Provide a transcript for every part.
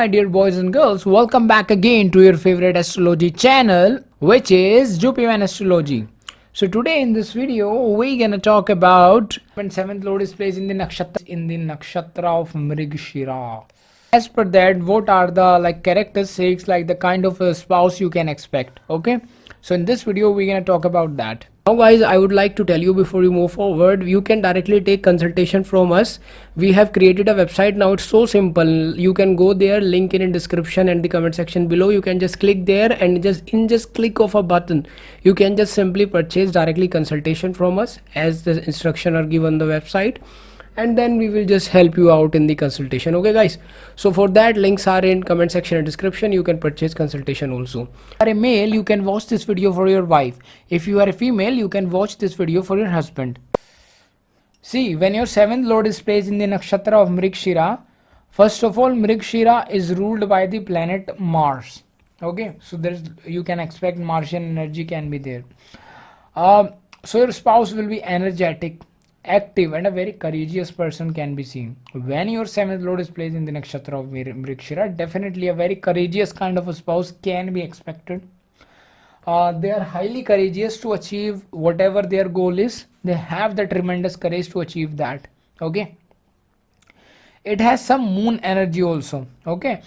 My dear boys and girls, welcome back again to your favorite astrology channel, which is Jupiman Astrology. So today in this video, we're gonna talk about when seventh lord is placed in the nakshatra of Mrigashira. As per that, what are the characteristics, like the kind of a spouse you can expect? Okay, so in this video, we're gonna talk about that. Now guys, I would like to tell you before you move forward, you can directly take consultation from us. We have created a website now. It's so simple. You can go there, link in description and the comment section below. You can just click there and just click of a button, you can just simply purchase directly consultation from us as the instruction are given on the website, and then we will just help you out in the consultation. Okay guys, so for that, links are in comment section and description. You can purchase consultation also. If you are a male, you can watch this video for your wife. If you are a female, you can watch this video for your husband. See, when your seventh lord is placed in the nakshatra of Mrigashira, first of all, Mrigashira is ruled by the planet Mars. Okay, so you can expect Martian energy can be there. So your spouse will be energetic, active, and a very courageous person can be seen. When your seventh lord is placed in the nakshatra of Mrigashira, definitely a very courageous kind of a spouse can be expected. They are highly courageous to achieve whatever their goal is. They have the tremendous courage to achieve that. Okay, it has some moon energy also. Okay,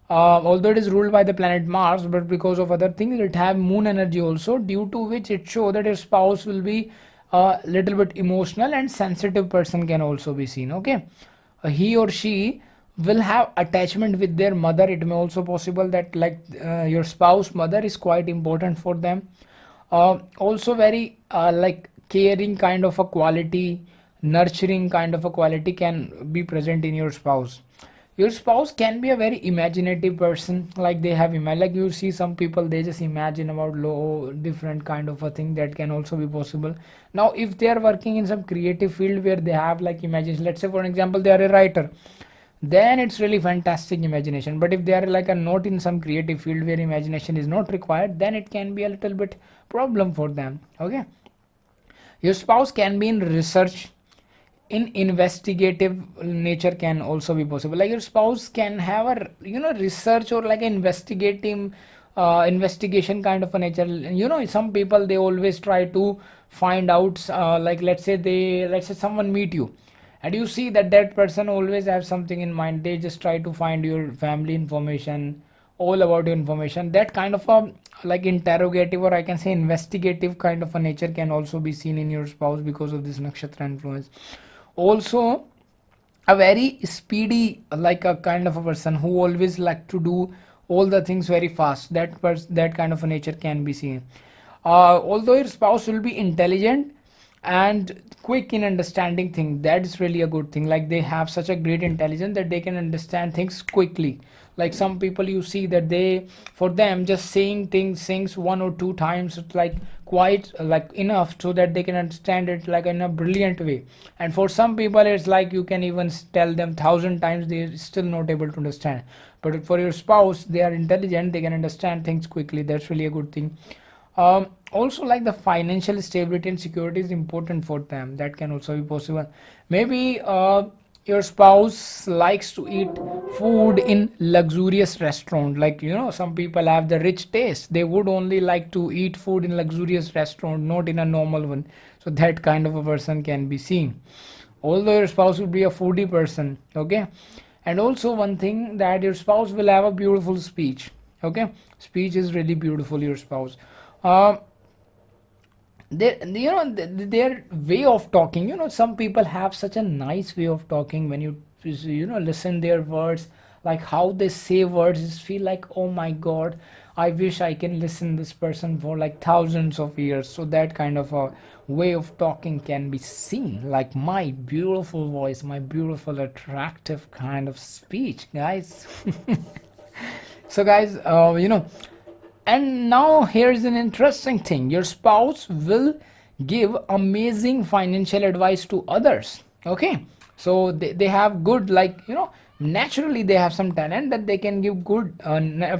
although it is ruled by the planet Mars, but because of other things, it have moon energy also, due to which it shows that your spouse will be a little bit emotional and sensitive person can also be seen. Okay, he or she will have attachment with their mother. It may also possible that your spouse mother is quite important for them. Also very caring kind of a quality, nurturing kind of a quality can be present in your spouse. Your spouse can be a very imaginative person, like they have like you see some people, they just imagine about different kind of a thing. That can also be possible. Now if they are working in some creative field where they have imagination, let's say for example they are a writer, then it's really fantastic imagination. But if they are a not in some creative field where imagination is not required, then it can be a little bit problem for them. Okay, your spouse can be in research, in investigative nature can also be possible. Like your spouse can have a research or investigating investigation kind of a nature. Some people, they always try to find out let's say someone meet you and you see that person always have something in mind. They just try to find your family information, all about your information. That kind of a interrogative, or I can say investigative kind of a nature can also be seen in your spouse because of this nakshatra influence. Also a very speedy a kind of a person who always like to do all the things very fast. That kind of a nature can be seen. Although your spouse will be intelligent and quick in understanding things, that is really a good thing. Like they have such a great intelligence that they can understand things quickly. Like some people, you see that for them just saying things one or two times, it's quite enough so that they can understand it in a brilliant way. And for some people, it's you can even tell them 1,000 times, they're still not able to understand. But for your spouse, they are intelligent, they can understand things quickly. That's really a good thing. Also the financial stability and security is important for them. That can also be possible. Maybe your spouse likes to eat food in luxurious restaurant. Some people have the rich taste, they would only like to eat food in luxurious restaurant, not in a normal one. So that kind of a person can be seen. Although your spouse would be a foodie person. Okay, and also one thing, that your spouse will have a beautiful speech. Okay, speech is really beautiful, your spouse. Their way of talking, some people have such a nice way of talking. When you listen their words, like how they say words, just feel like, oh my god, I wish I can listen this person for thousands of years. So that kind of a way of talking can be seen, like my beautiful voice, my beautiful attractive kind of speech, guys. So guys, and now here is an interesting thing. Your spouse will give amazing financial advice to others. Okay, so they have good, naturally they have some talent that they can give good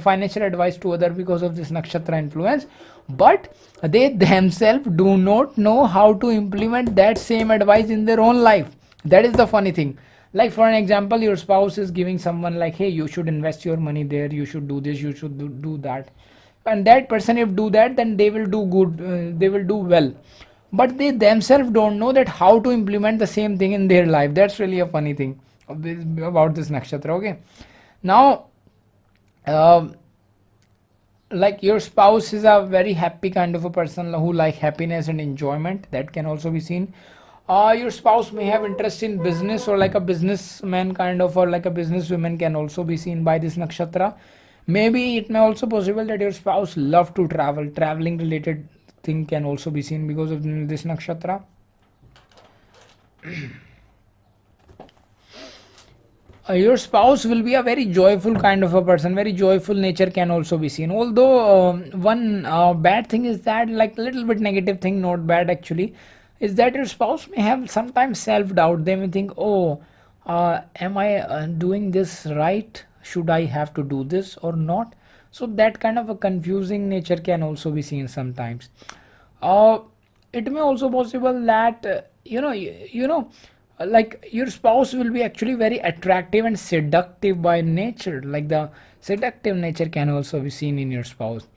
financial advice to others because of this nakshatra influence. But they themselves do not know how to implement that same advice in their own life. That is the funny thing. Like for an example, your spouse is giving someone like, hey, you should invest your money there, you should do this, you should do that, and that person if do that, then they will do good, they will do well, but they themselves don't know that how to implement the same thing in their life. That's really a funny thing about this nakshatra. Okay, now like your spouse is a very happy kind of a person who like happiness and enjoyment, that can also be seen. Your spouse may have interest in business, or like a businessman kind of, or like a businesswoman can also be seen by this nakshatra. Maybe it may also possible that your spouse love to travel, traveling related thing can also be seen because of this nakshatra. Your spouse will be a very joyful kind of a person, very joyful nature can also be seen. Although one bad thing is that, like little bit negative thing, not bad actually, is that your spouse may have sometimes self doubt. They may think, oh, am I doing this right, should I have to do this or not? So that kind of a confusing nature can also be seen sometimes. It may also possible that like your spouse will be actually very attractive and seductive by nature, like the seductive nature can also be seen in your spouse.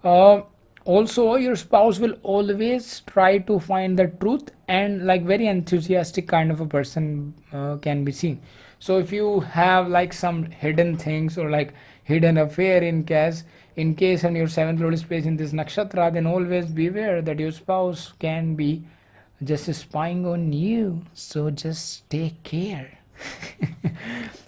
uh, Also your spouse will always try to find the truth, and like very enthusiastic kind of a person can be seen. So if you have like some hidden things or like hidden affair in case and your seventh lord is placed in this nakshatra, then always beware that your spouse can be just spying on you, so just take care.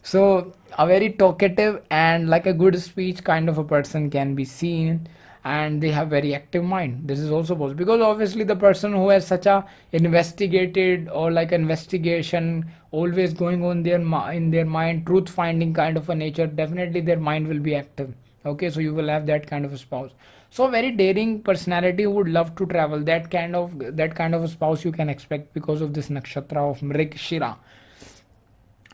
So a very talkative and like a good speech kind of a person can be seen, and they have very active mind. This is also possible because obviously the person who has such a investigated or like investigation always going on in their mind, truth finding kind of a nature, definitely their mind will be active. Okay, so you will have that kind of a spouse. So a very daring personality who would love to travel, that kind of a spouse you can expect because of this nakshatra of Mrigashira.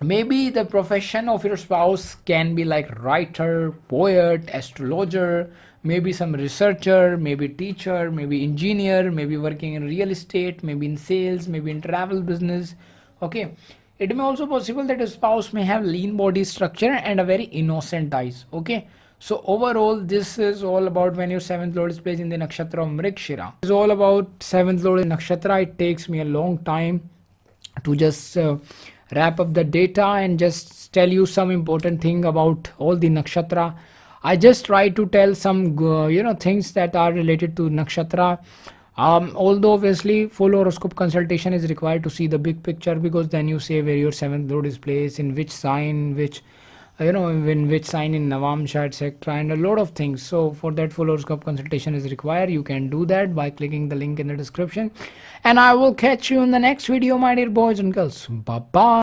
Maybe the profession of your spouse can be like writer, poet, astrologer, maybe some researcher, maybe teacher, maybe engineer, maybe working in real estate, maybe in sales, maybe in travel business. Okay, it may also possible that a spouse may have lean body structure and a very innocent eyes. Okay, so overall this is all about when your seventh lord is placed in the nakshatra of Mrigashira. It's all about seventh lord in nakshatra. It takes me a long time to just wrap up the data and just tell you some important thing about all the nakshatra. I just try to tell some things that are related to nakshatra. Although obviously full horoscope consultation is required to see the big picture, because then you say where your seventh lord is placed, in which sign, which in which sign in Navamsha, etc., and a lot of things. So for that full horoscope consultation is required. You can do that by clicking the link in the description, and I will catch you in the next video, my dear boys and girls. Bye bye.